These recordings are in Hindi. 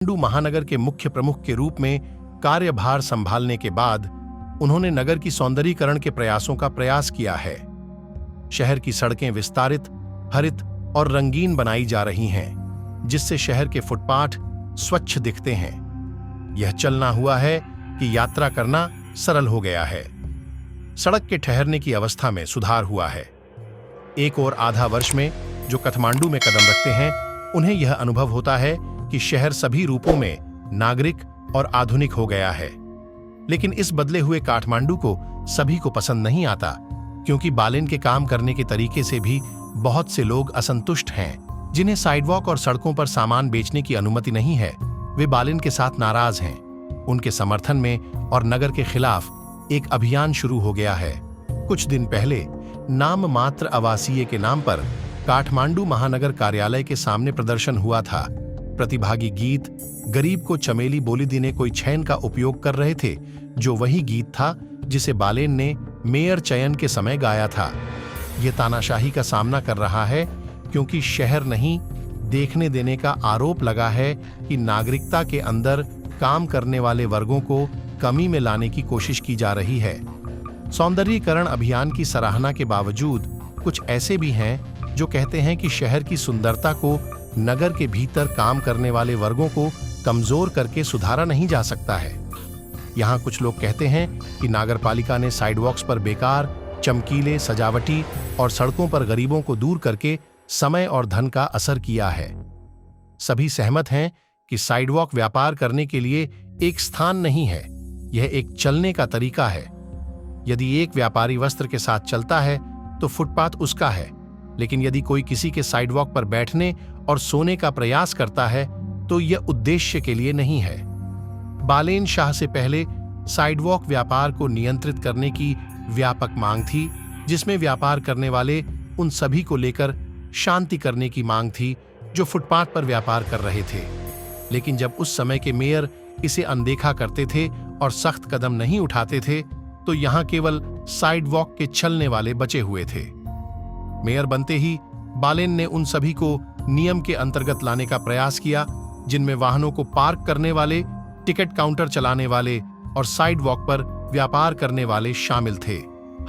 काठमांडू महानगर के मुख्य प्रमुख के रूप में कार्यभार संभालने के बाद उन्होंने नगर की सौंदर्यीकरण के प्रयासों का प्रयास किया है। शहर की सड़कें विस्तारित, हरित और रंगीन बनाई जा रही हैं, जिससे शहर के फुटपाथ स्वच्छ दिखते हैं। यह चलना हुआ है कि यात्रा करना सरल हो गया है। सड़क के ठहरने की अवस्था में सुधार हुआ है। एक और आधा वर्ष में जो काठमांडू में कदम रखते हैं, उन्हें यह अनुभव होता है कि शहर सभी रूपों में नागरिक और आधुनिक हो गया है। लेकिन इस बदले हुए काठमांडू को सभी को पसंद नहीं आता, क्योंकि बालेन के काम करने के तरीके से भी बहुत से लोग असंतुष्ट हैं। जिन्हें साइडवॉक और सड़कों पर सामान बेचने की अनुमति नहीं है, वे बालेन के साथ नाराज हैं। उनके समर्थन में और नगर के खिलाफ एक अभियान शुरू हो गया है। कुछ दिन पहले नाम मात्र आवासीय के नाम पर काठमांडू महानगर कार्यालय के सामने प्रदर्शन हुआ था। प्रतिभागी गीत गरीब को चमेली बोली देने कोई छैन का उपयोग कर रहे थे, जो वही गीत था जिसे बालेन ने मेयर चयन के समय गाया था। यह तानाशाही का सामना कर रहा है, क्योंकि शहर नहीं देखने देने का आरोप लगा है कि नागरिकता के अंदर काम करने वाले वर्गों को कमी में लाने की कोशिश की जा रही है। सौंदर्यीकरण अभियान की सराहना के बावजूद कुछ ऐसे भी हैं जो कहते हैं कि शहर की सुंदरता को नगर के भीतर काम करने वाले वर्गों को कमजोर करके सुधारा नहीं जा सकता है। यहाँ कुछ लोग कहते हैं कि नगरपालिका ने साइडवॉक्स पर बेकार, चमकीले, सजावटी और सड़कों पर गरीबों को दूर करके समय और धन का असर किया है। सभी सहमत हैं कि साइडवॉक व्यापार करने के लिए एक स्थान नहीं है, यह एक चलने का तरीका है। यदि एक व्यापारी वस्त्र के साथ चलता है तो फुटपाथ उसका है, लेकिन यदि कोई किसी के साइडवॉक पर बैठने और सोने का प्रयास करता है तो यह उद्देश्य के लिए नहीं है। बालेन शाह से पहले साइडवॉक व्यापार को नियंत्रित करने की व्यापक मांग थी, जिसमें व्यापार करने वाले उन सभी को लेकर शांति करने की मांग थी जो फुटपाथ पर व्यापार कर रहे थे। लेकिन जब उस समय के मेयर इसे अनदेखा करते थे और सख्त कदम नहीं उठाते थे, तो यहां केवल साइडवॉक के चलने वाले बचे हुए थे। मेयर बनते ही बालेन ने उन सभी को नियम के अंतर्गत लाने का प्रयास किया, जिनमें वाहनों को पार्क करने वाले, टिकट काउंटर चलाने वाले और साइडवॉक पर व्यापार करने वाले शामिल थे।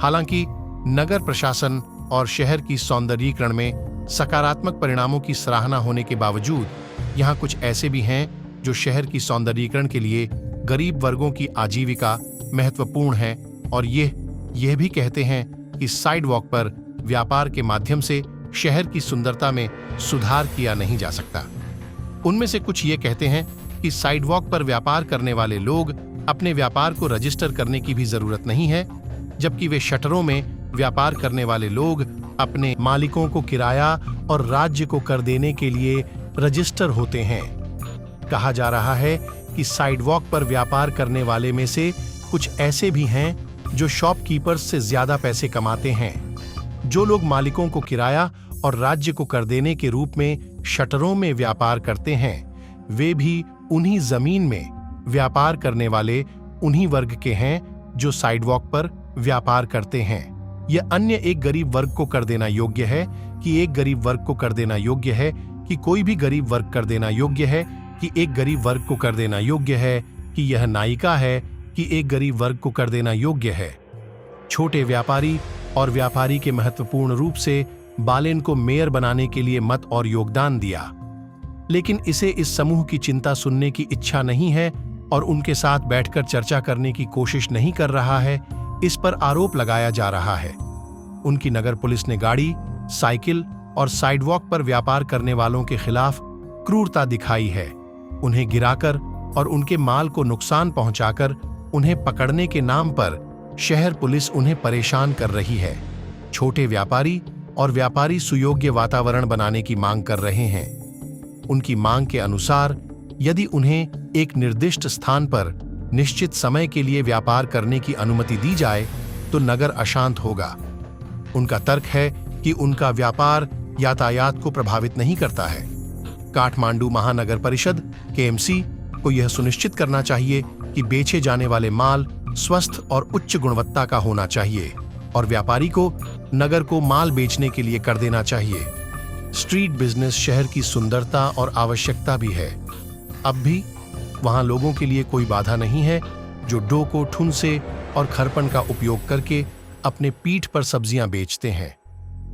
हालांकि नगर प्रशासन और शहर की सौंदर्यीकरण में सकारात्मक परिणामों की सराहना होने के बावजूद यहाँ कुछ ऐसे भी हैं जो शहर की सौंदर्यीकरण के लिए गरीब वर्गों की आजीविका महत्वपूर्ण है, और यह भी कहते हैं कि साइडवॉक पर व्यापार के माध्यम से शहर की सुंदरता में सुधार किया नहीं जा सकता। उनमें से कुछ ये कहते हैं कि साइडवॉक पर व्यापार करने वाले लोग अपने व्यापार को रजिस्टर करने की भी जरूरत नहीं है, जबकि वे शटरों में व्यापार करने वाले लोग अपने मालिकों को किराया और राज्य को कर देने के लिए रजिस्टर होते हैं। कहा जा रहा है कि साइडवॉक पर व्यापार करने वाले में से कुछ ऐसे भी हैं जो शॉपकीपर्स से ज्यादा पैसे कमाते हैं। जो लोग मालिकों को किराया और राज्य को कर देने के रूप में शटरों में व्यापार करते हैं, वे भी उन्हीं जमीन में व्यापार करने वाले उन्हीं वर्ग के हैं जो साइडवॉक पर व्यापार करते हैं। यह अन्य एक गरीब वर्ग को कर देना योग्य है कि एक गरीब वर्ग को कर देना योग्य है कि कोई भी गरीब वर्ग कर देना योग्य है कि एक गरीब वर्ग को कर देना योग्य है कि यह नायिका है कि एक गरीब वर्ग को कर देना योग्य है। छोटे व्यापारी और व्यापारी के महत्वपूर्ण रूप से बालेन को मेयर बनाने के लिए मत और योगदान दिया, लेकिन इसे इस समूह की चिंता सुनने की इच्छा नहीं है और उनके साथ बैठकर चर्चा करने की कोशिश नहीं कर रहा है। इस पर आरोप लगाया जा रहा है। उनकी नगर पुलिस ने गाड़ी, साइकिल और साइडवॉक पर व्यापार करने वालों के खिलाफ क्रूरता दिखाई है। उन्हें गिराकर और उनके माल को नुकसान पहुंचाकर उन्हें पकड़ने के नाम पर शहर पुलिस उन्हें परेशान कर रही है। छोटे व्यापारी और व्यापारी सुयोग्य वातावरण बनाने की मांग कर रहे हैं। उनकी मांग के अनुसार यदि उन्हें एक निर्दिष्ट स्थान पर निश्चित समय के लिए व्यापार करने की अनुमति दी जाए तो नगर अशांत होगा। उनका तर्क है कि उनका व्यापार यातायात को प्रभावित नहीं करता है। काठमांडू महानगर परिषद (केएमसी) को यह सुनिश्चित करना चाहिए कि बेचे जाने वाले माल स्वस्थ और उच्च गुणवत्ता का होना चाहिए और व्यापारी को नगर को माल बेचने के लिए कर देना चाहिए। स्ट्रीट बिजनेस शहर की सुंदरता और आवश्यकता भी है। अब भी वहां लोगों के लिए कोई बाधा नहीं है जो डोको, ठुनसे और खरपन का उपयोग करके अपने पीठ पर सब्जियां बेचते हैं,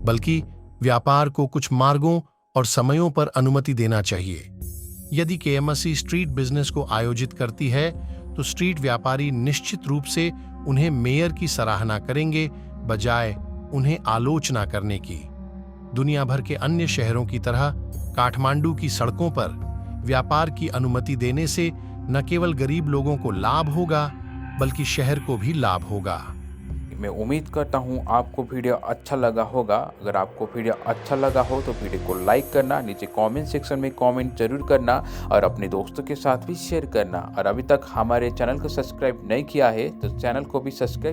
बल्कि व्यापार को कुछ मार्गों और समयों पर अनुमति देना चाहिए। यदि केएमसी स्ट्रीट बिजनेस को आयोजित करती है तो स्ट्रीट व्यापारी निश्चित रूप से उन्हें मेयर की सराहना करेंगे, बजाय उन्हें आलोचना करने की। दुनिया भर के अन्य शहरों की तरह काठमांडू की सड़कों पर व्यापार की अनुमति देने से न केवल गरीब लोगों को लाभ होगा, बल्कि शहर को भी लाभ होगा। मैं उम्मीद करता हूँ आपको वीडियो अच्छा लगा होगा। अगर आपको वीडियो अच्छा लगा हो तो वीडियो को लाइक करना, नीचे कमेंट सेक्शन में कमेंट जरूर करना और अपने दोस्तों के साथ भी शेयर करना। और अभी तक हमारे चैनल को सब्सक्राइब नहीं किया है तो चैनल को भी सब्सक्राइब